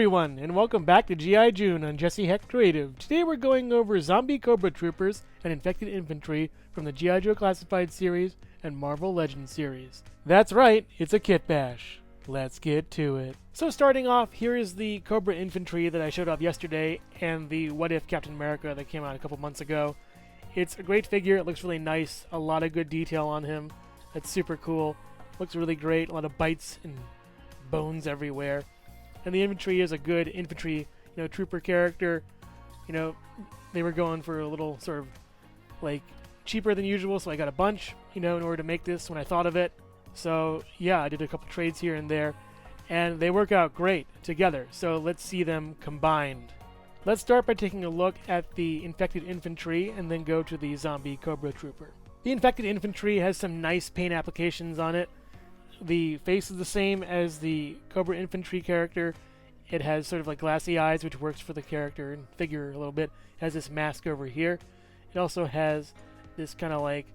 everyone, and welcome back to G.I. June on Jesse Heck Creative. Today we're going over Zombie Cobra Troopers and Infected Infantry from the G.I. Joe Classified series and Marvel Legends series. That's right, it's a kit bash. Let's get to it. So starting off, here is the Cobra Infantry that I showed off yesterday and the What If Captain America that came out a couple months ago. It's a great figure, it looks really nice, a lot of good detail on him. That's super cool. Looks really great, a lot of bites and bones everywhere. And the infantry is a good infantry, trooper character. They were going for a little sort of like cheaper than usual, so I got a bunch, in order to make this when I thought of it. So yeah, I did a couple trades here and there, and they work out great together. So let's see them combined. Let's start by taking a look at the Infected Infantry and then go to the Zombie Cobra Trooper. The Infected Infantry has some nice paint applications on it. The face is the same as the Cobra Infantry character. It has sort of like glassy eyes, which works for the character and figure a little bit. It has this mask over here. It also has this kind of like,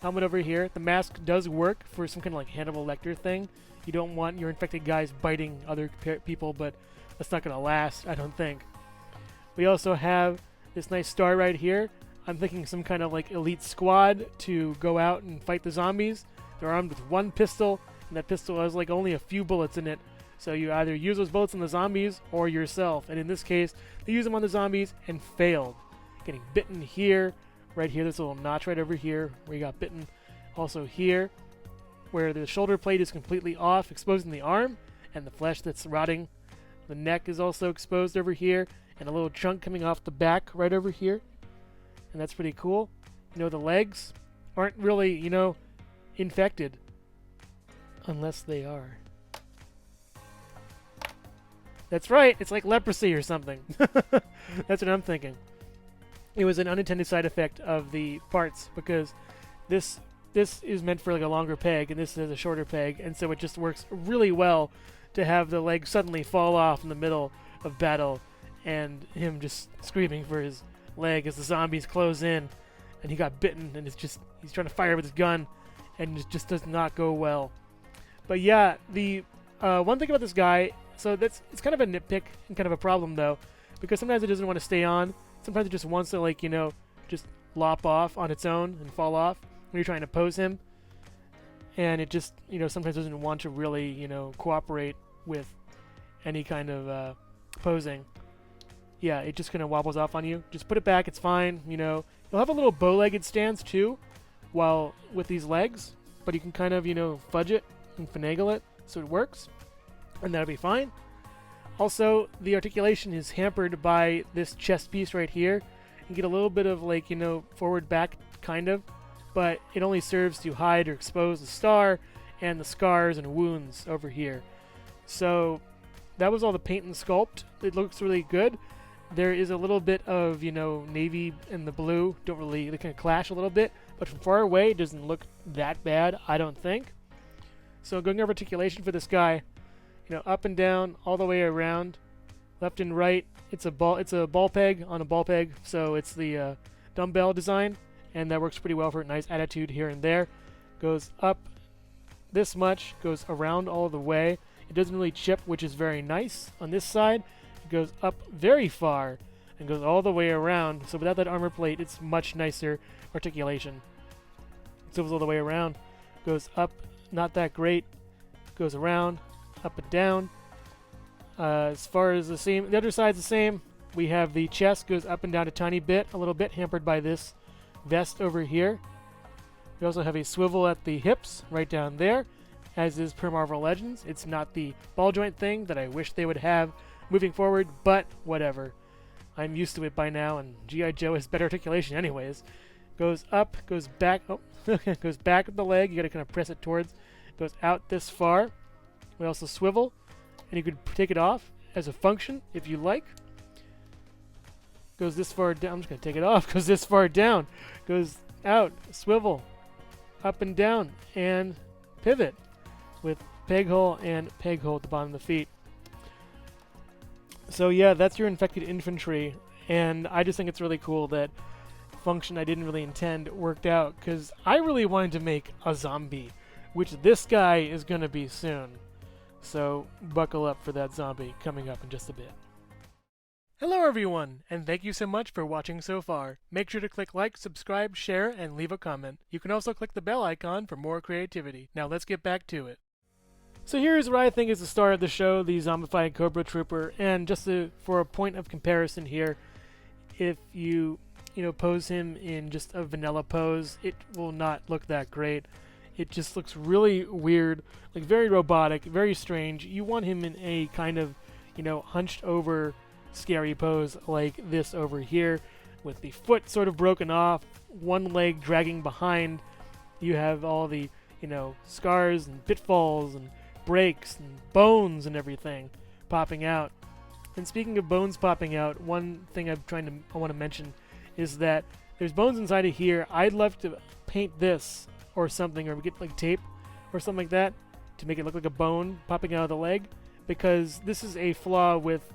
helmet over here. The mask does work for some kind of like Hannibal Lecter thing. You don't want your infected guys biting other people, but that's not going to last, I don't think. We also have this nice star right here. I'm thinking some kind of like elite squad to go out and fight the zombies. They're armed with one pistol, and that pistol has like only a few bullets in it. So you either use those bullets on the zombies or yourself. And in this case, they use them on the zombies and failed. Getting bitten here, right here, there's a little notch right over here where you got bitten. Also here, where the shoulder plate is completely off, exposing the arm and the flesh that's rotting. The neck is also exposed over here, and a little chunk coming off the back right over here. And that's pretty cool. The legs aren't really, infected. Unless they are. That's right, it's like leprosy or something. That's what I'm thinking. It was an unintended side effect of the parts because this is meant for like a longer peg and this is a shorter peg, and so it just works really well to have the leg suddenly fall off in the middle of battle and him just screaming for his leg as the zombies close in and he got bitten and he's trying to fire with his gun and it just does not go well. But yeah, the one thing about this guy, so it's kind of a nitpick and kind of a problem though, because sometimes it doesn't want to stay on. Sometimes it just wants to just lop off on its own and fall off when you're trying to pose him. And it just, sometimes doesn't want to really, cooperate with any kind of posing. Yeah, it just kind of wobbles off on you. Just put it back, it's fine, You'll have a little bow-legged stance too, while with these legs, but you can kind of, fudge it and finagle it so it works, and that'll be fine. Also, the articulation is hampered by this chest piece right here. You get a little bit of forward back kind of, but it only serves to hide or expose the star and the scars and wounds over here. So that was all the paint and sculpt. It looks really good. There is a little bit of, navy and the blue they kind of clash a little bit, but from far away it doesn't look that bad, I don't think. So going over articulation for this guy, up and down, all the way around, left and right. It's a ball peg on a ball peg, so it's the dumbbell design, and that works pretty well for a nice attitude here and there. Goes up this much, goes around all the way. It doesn't really chip, which is very nice. On this side, it goes up very far and goes all the way around. So without that armor plate, it's much nicer articulation. So it goes all the way around, goes up, not that great, goes around, up and down. As far as the other side's the same. We have the chest goes up and down a little bit, hampered by this vest over here. We also have a swivel at the hips, right down there, as is per Marvel Legends. It's not the ball joint thing that I wish they would have moving forward, but whatever. I'm used to it by now, and G.I. Joe has better articulation anyways. Goes up, goes back, goes back with the leg, you gotta kind of press it towards. Goes out this far. We also swivel, and you could take it off as a function if you like. Goes this far down. I'm just going to take it off. Goes this far down. Goes out, swivel, up and down, and pivot with peg hole and peg hole at the bottom of the feet. So yeah, that's your Infected Infantry, and I just think it's really cool that function I didn't really intend worked out, because I really wanted to make a zombie, which this guy is going to be soon. So buckle up for that zombie coming up in just a bit. Hello everyone, and thank you so much for watching so far. Make sure to click like, subscribe, share, and leave a comment. You can also click the bell icon for more creativity. Now let's get back to it. So here's what I think is the star of the show, the zombified Cobra Trooper, and just for a point of comparison here, if you pose him in just a vanilla pose, it will not look that great. It just looks really weird, like very robotic, very strange. You want him in a kind of, hunched over scary pose like this over here, with the foot sort of broken off, one leg dragging behind. You have all the, scars and pitfalls and breaks and bones and everything popping out. And speaking of bones popping out, one thing I want to mention is that there's bones inside of here. I'd love to paint this or something, or get like tape or something like that to make it look like a bone popping out of the leg, because this is a flaw with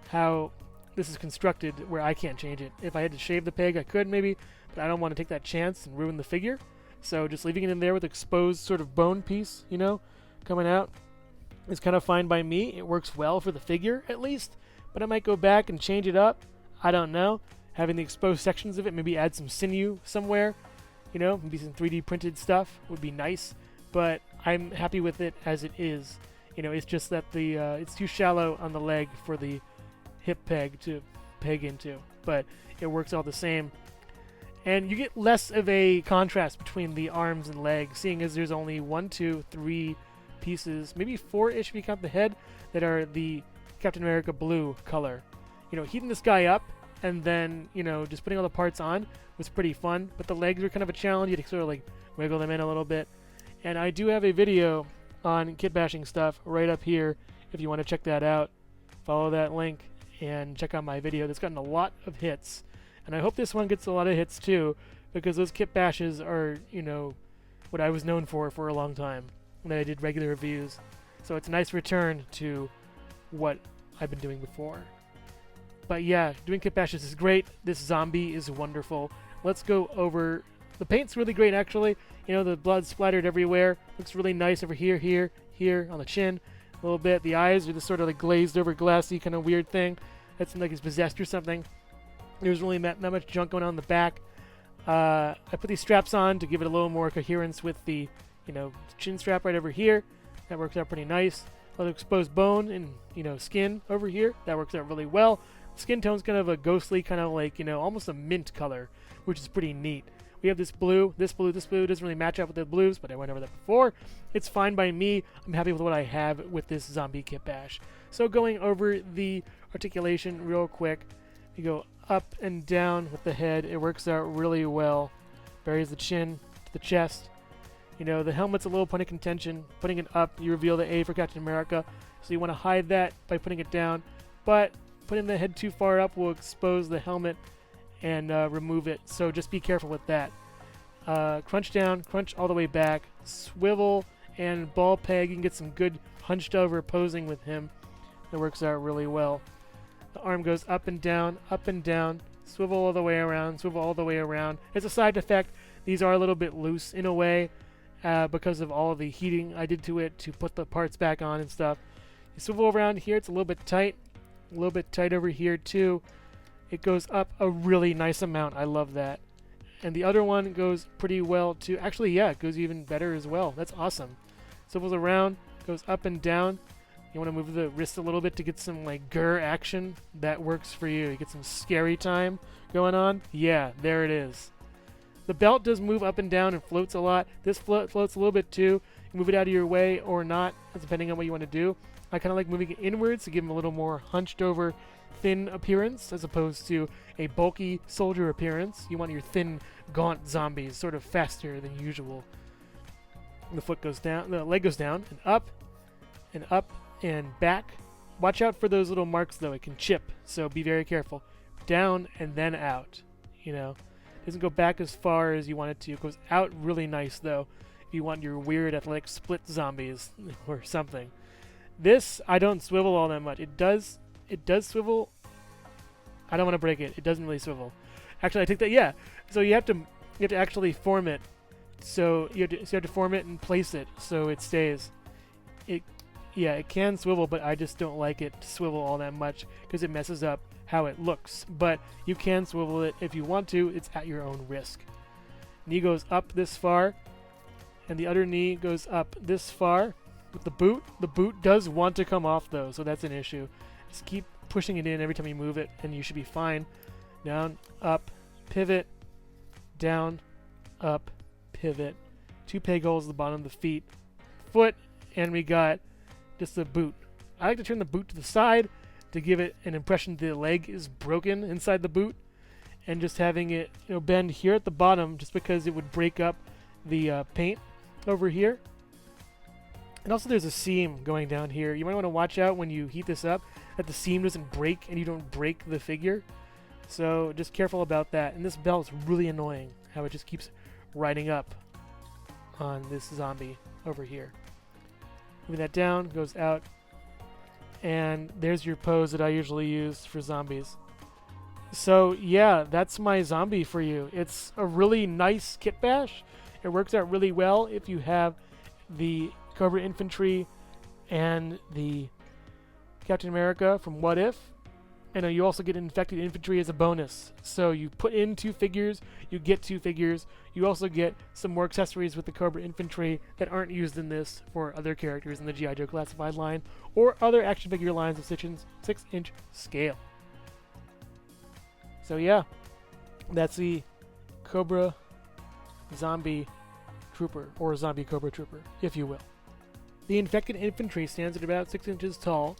how this is constructed where I can't change it. If I had to shave the peg, I could maybe, but I don't want to take that chance and ruin the figure. So just leaving it in there with exposed sort of bone piece, coming out is kind of fine by me. It works well for the figure at least, but I might go back and change it up. I don't know. Having the exposed sections of it, maybe add some sinew somewhere, maybe some 3D printed stuff would be nice, but I'm happy with it as it is. It's just that it's too shallow on the leg for the hip peg to peg into, but it works all the same. And you get less of a contrast between the arms and legs, seeing as there's only 1, 2, 3 pieces, maybe 4-ish if you count the head, that are the Captain America blue color. Heating this guy up and then, just putting all the parts on was pretty fun, but the legs are kind of a challenge. You had to sort of like wiggle them in a little bit. And I do have a video on kit bashing stuff right up here if you want to check that out. Follow that link and check out my video that's gotten a lot of hits. And I hope this one gets a lot of hits too, because those kit bashes are, what I was known for a long time, when I did regular reviews. So it's a nice return to what I've been doing before. But yeah, doing kit bashes is great. This zombie is wonderful. Let's go over... The paint's really great, actually. The blood splattered everywhere. Looks really nice over here, here, on the chin. A little bit. The eyes are this sort of like glazed over, glassy kind of weird thing. That's like he's possessed or something. There's really not much junk going on in the back. I put these straps on to give it a little more coherence with the, chin strap right over here. That works out pretty nice. A little exposed bone and, skin over here. That works out really well. Skin tone's kind of a ghostly, kind of like, almost a mint color, which is pretty neat. We have this blue. This blue doesn't really match up with the blues, but I went over that before. It's fine by me. I'm happy with what I have with this zombie kit bash. So going over the articulation real quick, you go up and down with the head. It works out really well. Buries the chin to the chest. The helmet's a little point of contention. Putting it up, you reveal the A for Captain America. So you want to hide that by putting it down. But putting the head too far up will expose the helmet and remove it. So just be careful with that. Crunch down, crunch all the way back. Swivel and ball peg. You can get some good hunched over posing with him. That works out really well. The arm goes up and down, swivel all the way around, swivel all the way around. As a side effect, these are a little bit loose in a way because of all of the heating I did to it to put the parts back on and stuff. You swivel around here, it's a little bit tight over here too. It goes up a really nice amount. I love that. And the other one goes pretty well too. Actually, yeah, it goes even better as well. That's awesome. Swivels around, goes up and down. You want to move the wrist a little bit to get some like grr action. That works for you. You get some scary time going on. Yeah, there it is. The belt does move up and down and floats a lot. This floats a little bit too. You move it out of your way or not, depending on what you want to do. I kind of like moving it inwards to give him a little more hunched over, thin appearance as opposed to a bulky soldier appearance. You want your thin, gaunt zombies sort of faster than usual. The foot goes down, the leg goes down and up and back. Watch out for those little marks though, it can chip, so be very careful. Down and then out, Doesn't go back as far as you want it to. It goes out really nice though, if you want your weird athletic split zombies or something. This, I don't swivel all that much. It does swivel. I don't want to break it. It doesn't really swivel. Actually, I take that, yeah. So you have to actually form it. So you have to form it and place it so it stays. yeah, it can swivel, but I just don't like it to swivel all that much because it messes up how it looks. But you can swivel it if you want to. It's at your own risk. Knee goes up this far, and the other knee goes up this far. With the boot does want to come off though, so that's an issue. Just keep pushing it in every time you move it, and you should be fine. Down, up, pivot, down, up, pivot. 2 peg holes at the bottom of the feet, foot, and we got just the boot. I like to turn the boot to the side to give it an impression the leg is broken inside the boot, and just having it bend here at the bottom just because it would break up the paint over here. And also there's a seam going down here. You might want to watch out when you heat this up that the seam doesn't break and you don't break the figure. So just careful about that. And this belt is really annoying, how it just keeps riding up on this zombie over here. Moving that down, goes out. And there's your pose that I usually use for zombies. So yeah, that's my zombie for you. It's a really nice kitbash. It works out really well if you have the Cobra Infantry and the Captain America from What If. And you also get Infected Infantry as a bonus. So you put in 2 figures, you get 2 figures. You also get some more accessories with the Cobra Infantry that aren't used in this for other characters in the G.I. Joe Classified line or other action figure lines of 6-inch scale. So yeah, that's the Cobra Zombie Trooper, or Zombie Cobra Trooper, if you will. The Infected Infantry stands at about 6 inches tall.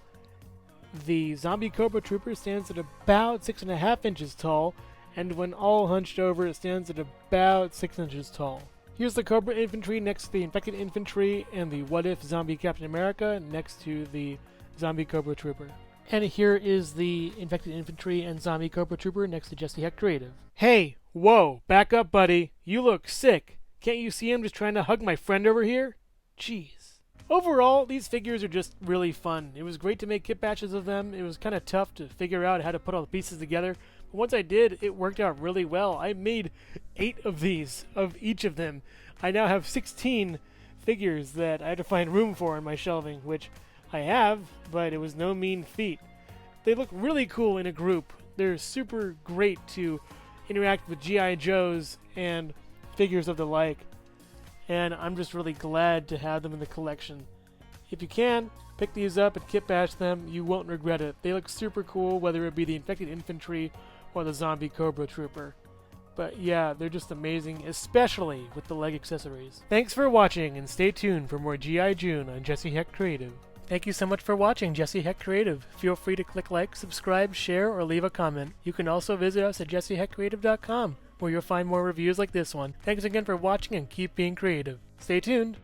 The Zombie Cobra Trooper stands at about 6.5 inches tall, and when all hunched over, it stands at about 6 inches tall. Here's the Cobra Infantry next to the Infected Infantry and the What If Zombie Captain America next to the Zombie Cobra Trooper. And here is the Infected Infantry and Zombie Cobra Trooper next to Jesse Heck Creative. Hey, whoa, back up, buddy. You look sick. Can't you see I'm just trying to hug my friend over here? Jeez. Overall, these figures are just really fun. It was great to make kit batches of them. It was kind of tough to figure out how to put all the pieces together. But once I did, it worked out really well. I made 8 of these, of each of them. I now have 16 figures that I had to find room for in my shelving, which I have, but it was no mean feat. They look really cool in a group. They're super great to interact with G.I. Joes and figures of the like. And I'm just really glad to have them in the collection. If you can, pick these up and kit bash them. You won't regret it. They look super cool, whether it be the Infected Infantry or the Zombie Cobra Trooper. But yeah, they're just amazing, especially with the leg accessories. Thanks for watching, and stay tuned for more G.I. June on Jesse Heck Creative. Thank you so much for watching Jesse Heck Creative. Feel free to click like, subscribe, share, or leave a comment. You can also visit us at jesseheckcreative.com, where you'll find more reviews like this one. Thanks again for watching, and keep being creative. Stay tuned!